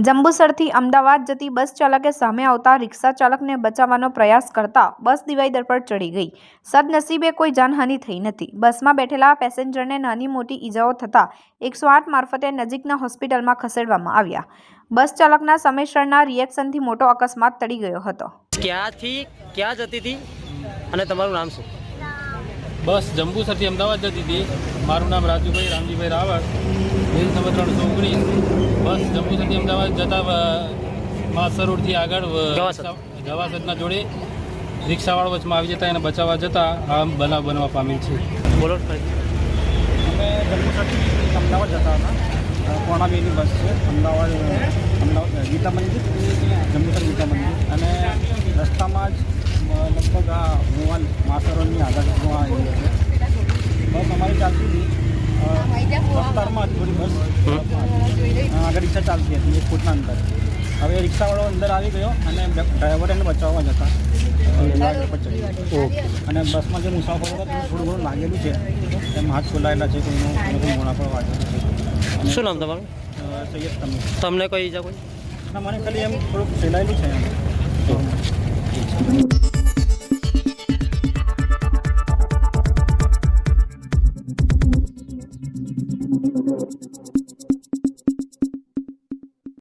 જંબુસરથી અમદાવાદ જતી બસ ચાલકે સામે આવતા રિક્ષા ચાલકને બચાવવાનો પ્રયાસ કરતા બસ ડિવાઈડર પર ચડી ગઈ। સદનસીબે કોઈ જાનહાનિ થઈ નથી। બસમાં બેઠેલા પેસેન્જરને નાની મોટી ઈજાઓ થતાં 108 મારફતે નજીકના હોસ્પિટલમાં ખસેડવામાં આવ્યા। બસ ચાલકના સમયસરના રિએક્શનથી મોટો અકસ્માત ટળી ગયો હતો। ક્યાંથી ક્યાં જતી હતી અને તમારું નામ શું? બસ જંબુસરથી અમદાવાદ જતી હતી। મારું નામ રાજુભાઈ રામજીભાઈ રાવળ, રેલ નંબર 319। બસ જંબુસરથી અમદાવાદ જતા માસર રોડથી આગળ ગવાસદના જોડે રિક્ષાવાળો વચમાં આવી જતા એને બચાવવા જતાં આ બનાવ બનવા પામેલ છે। બોલો। અમે જંબુસરથી અમદાવાદ જતા હતા। પોણા 2ની બસ છે। અમદાવાદ ગીતા મંદિર, જંબુસર ગીતા મંદિર, અને રસ્તામાં જ લગભગ આ મોવાલ માસર રોડની આગળનું આ એરિયા છે। બસ અમારી ચાલતી હતી, રસ્તામાં જ થોડી બસ આગળ રિક્ષા ચાલતી હતી 1 ફૂટના અંતર। હવે રિક્ષાવાળો અંદર આવી ગયો અને ડ્રાઈવર એને બચાવવા જતા અને બસમાં જે મુસાફરો હતા તેને થોડું ઘણું લાગેલું છે। એમ હાથ ખોલાયેલા છે, કોઈનું મોઢા પર વાગેલું છે। શું નામ તમારું? સૈયદ તમીર। તમને કોઈ ઈજા કોઈ? ના, મને ખાલી એમ થોડુંક ફેલાયેલું છે એમ।